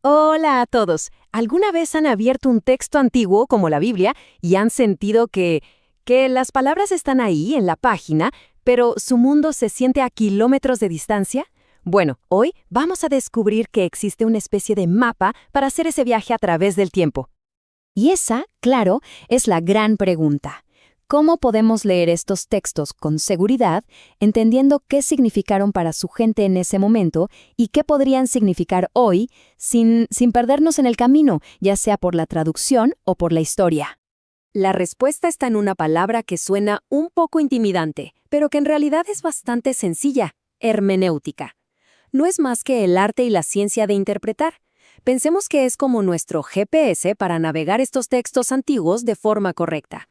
Hola a todos. ¿Alguna vez han abierto un texto antiguo como la Biblia y han sentido que las palabras están ahí en la página, pero su mundo se siente a kilómetros de distancia? Bueno, hoy vamos a descubrir que existe una especie de mapa para hacer ese viaje a través del tiempo. Y esa, claro, es la gran pregunta. ¿Cómo podemos leer estos textos con seguridad, entendiendo qué significaron para su gente en ese momento y qué podrían significar hoy sin perdernos en el camino, ya sea por la traducción o por la historia? La respuesta está en una palabra que suena un poco intimidante, pero que en realidad es bastante sencilla: hermenéutica. No es más que el arte y la ciencia de interpretar. Pensemos que es como nuestro GPS para navegar estos textos antiguos de forma correcta.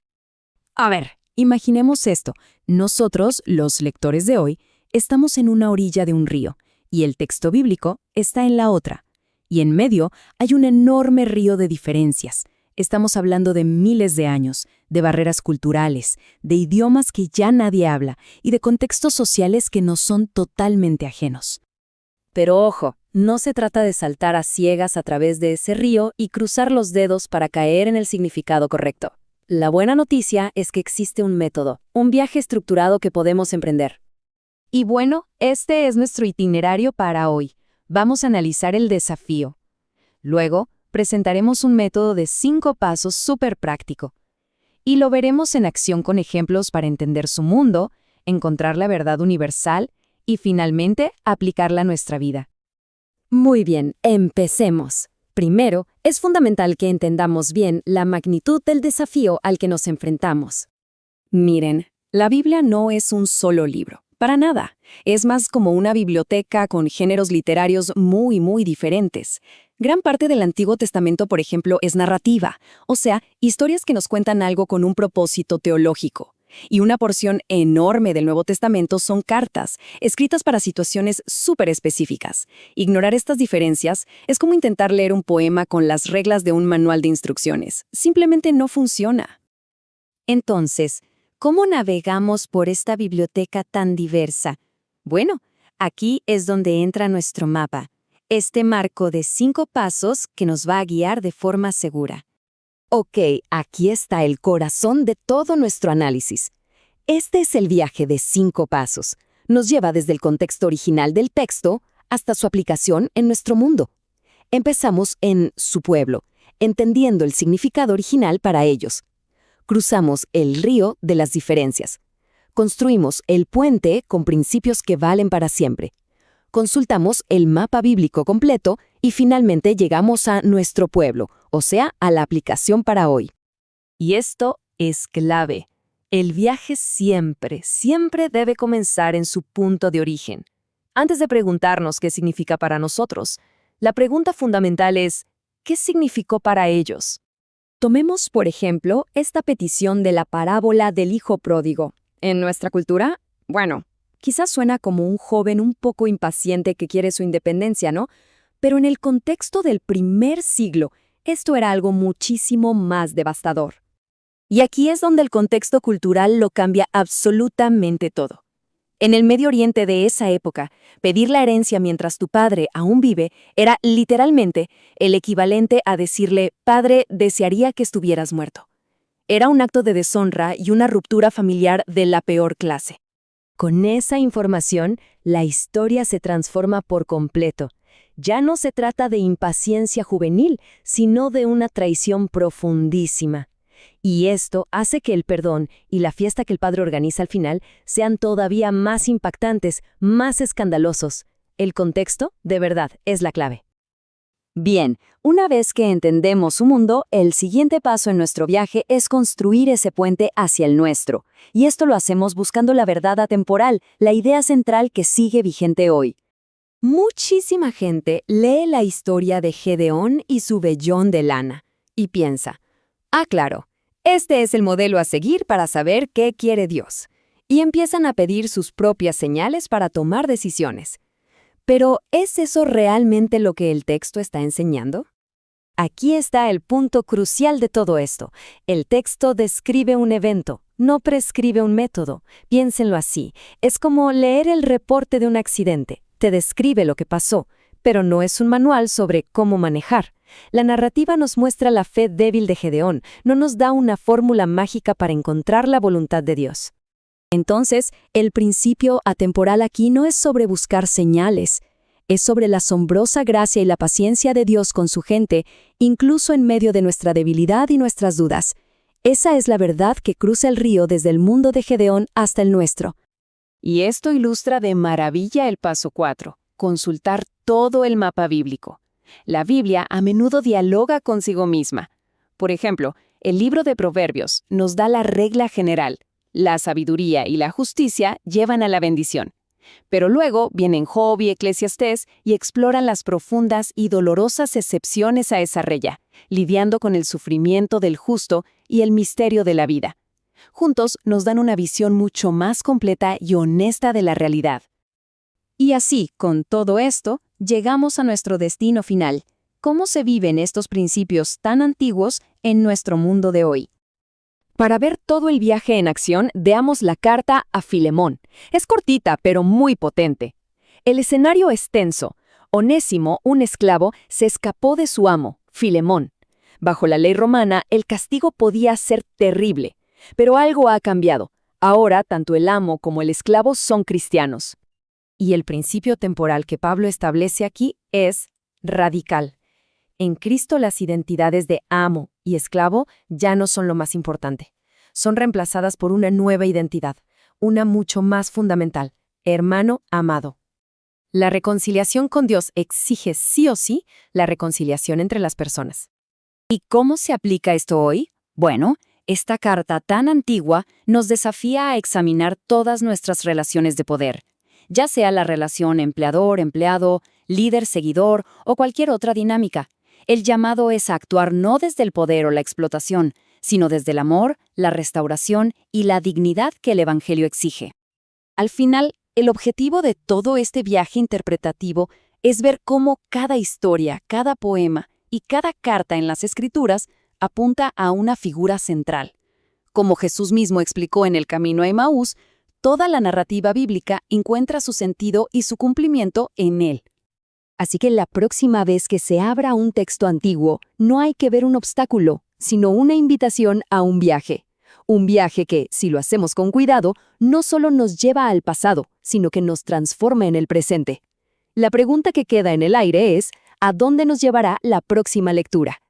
A ver, imaginemos esto. Nosotros, los lectores de hoy, estamos en una orilla de un río y el texto bíblico está en la otra. Y en medio hay un enorme río de diferencias. Estamos hablando de miles de años, de barreras culturales, de idiomas que ya nadie habla y de contextos sociales que nos son totalmente ajenos. Pero ojo, no se trata de saltar a ciegas a través de ese río y cruzar los dedos para caer en el significado correcto. La buena noticia es que existe un método, un viaje estructurado que podemos emprender. Y bueno, este es nuestro itinerario para hoy. Vamos a analizar el desafío. Luego, presentaremos un método de 5 pasos súper práctico. Y lo veremos en acción con ejemplos para entender su mundo, encontrar la verdad universal y, finalmente, aplicarla a nuestra vida. Muy bien, empecemos. Primero, es fundamental que entendamos bien la magnitud del desafío al que nos enfrentamos. Miren, la Biblia no es un solo libro, para nada. Es más como una biblioteca con géneros literarios muy diferentes. Gran parte del Antiguo Testamento, por ejemplo, es narrativa, o sea, historias que nos cuentan algo con un propósito teológico. Y una porción enorme del Nuevo Testamento son cartas, escritas para situaciones súper específicas. Ignorar estas diferencias es como intentar leer un poema con las reglas de un manual de instrucciones. Simplemente no funciona. Entonces, ¿cómo navegamos por esta biblioteca tan diversa? Bueno, aquí es donde entra nuestro mapa, este marco de 5 pasos que nos va a guiar de forma segura. Ok, aquí está el corazón de todo nuestro análisis. Este es el viaje de 5 pasos. Nos lleva desde el contexto original del texto hasta su aplicación en nuestro mundo. Empezamos en su pueblo, entendiendo el significado original para ellos. Cruzamos el río de las diferencias. Construimos el puente con principios que valen para siempre. Consultamos el mapa bíblico completo y finalmente llegamos a nuestro pueblo, o sea, a la aplicación para hoy. Y esto es clave. El viaje siempre debe comenzar en su punto de origen. Antes de preguntarnos qué significa para nosotros, la pregunta fundamental es: ¿qué significó para ellos? Tomemos, por ejemplo, esta petición de la parábola del hijo pródigo. En nuestra cultura, bueno, quizás suena como un joven un poco impaciente que quiere su independencia, ¿no? Pero en el contexto del primer siglo, esto era algo muchísimo más devastador. Y aquí es donde el contexto cultural lo cambia absolutamente todo. En el Medio Oriente de esa época, pedir la herencia mientras tu padre aún vive era literalmente el equivalente a decirle: «Padre, desearía que estuvieras muerto». Era un acto de deshonra y una ruptura familiar de la peor clase. Con esa información, la historia se transforma por completo. Ya no se trata de impaciencia juvenil, sino de una traición profundísima. Y esto hace que el perdón y la fiesta que el padre organiza al final sean todavía más impactantes, más escandalosos. El contexto, de verdad, es la clave. Bien, una vez que entendemos su mundo, el siguiente paso en nuestro viaje es construir ese puente hacia el nuestro. Y esto lo hacemos buscando la verdad atemporal, la idea central que sigue vigente hoy. Muchísima gente lee la historia de Gedeón y su vellón de lana y piensa: claro, este es el modelo a seguir para saber qué quiere Dios. Y empiezan a pedir sus propias señales para tomar decisiones. Pero, ¿es eso realmente lo que el texto está enseñando? Aquí está el punto crucial de todo esto. El texto describe un evento, no prescribe un método. Piénsenlo así. Es como leer el reporte de un accidente. Te describe lo que pasó, pero no es un manual sobre cómo manejar. La narrativa nos muestra la fe débil de Gedeón, no nos da una fórmula mágica para encontrar la voluntad de Dios. Entonces, el principio atemporal aquí no es sobre buscar señales, es sobre la asombrosa gracia y la paciencia de Dios con su gente, incluso en medio de nuestra debilidad y nuestras dudas. Esa es la verdad que cruza el río desde el mundo de Gedeón hasta el nuestro. Y esto ilustra de maravilla el paso 4, consultar todo el mapa bíblico. La Biblia a menudo dialoga consigo misma. Por ejemplo, el libro de Proverbios nos da la regla general. La sabiduría y la justicia llevan a la bendición. Pero luego vienen Job y Eclesiastés y exploran las profundas y dolorosas excepciones a esa regla, lidiando con el sufrimiento del justo y el misterio de la vida. Juntos nos dan una visión mucho más completa y honesta de la realidad. Y así, con todo esto, llegamos a nuestro destino final. ¿Cómo se viven estos principios tan antiguos en nuestro mundo de hoy? Para ver todo el viaje en acción, veamos la carta a Filemón. Es cortita, pero muy potente. El escenario es tenso. Onésimo, un esclavo, se escapó de su amo, Filemón. Bajo la ley romana, el castigo podía ser terrible. Pero algo ha cambiado. Ahora, tanto el amo como el esclavo son cristianos. Y el principio temporal que Pablo establece aquí es radical. En Cristo las identidades de amo y esclavo ya no son lo más importante. Son reemplazadas por una nueva identidad, una mucho más fundamental, hermano amado. La reconciliación con Dios exige sí o sí la reconciliación entre las personas. ¿Y cómo se aplica esto hoy? Bueno, esta carta tan antigua nos desafía a examinar todas nuestras relaciones de poder, ya sea la relación empleador-empleado, líder-seguidor o cualquier otra dinámica. El llamado es a actuar no desde el poder o la explotación, sino desde el amor, la restauración y la dignidad que el Evangelio exige. Al final, el objetivo de todo este viaje interpretativo es ver cómo cada historia, cada poema y cada carta en las Escrituras apunta a una figura central. Como Jesús mismo explicó en el camino a Emaús, toda la narrativa bíblica encuentra su sentido y su cumplimiento en él. Así que la próxima vez que se abra un texto antiguo, no hay que ver un obstáculo, sino una invitación a un viaje. Un viaje que, si lo hacemos con cuidado, no solo nos lleva al pasado, sino que nos transforma en el presente. La pregunta que queda en el aire es, ¿a dónde nos llevará la próxima lectura?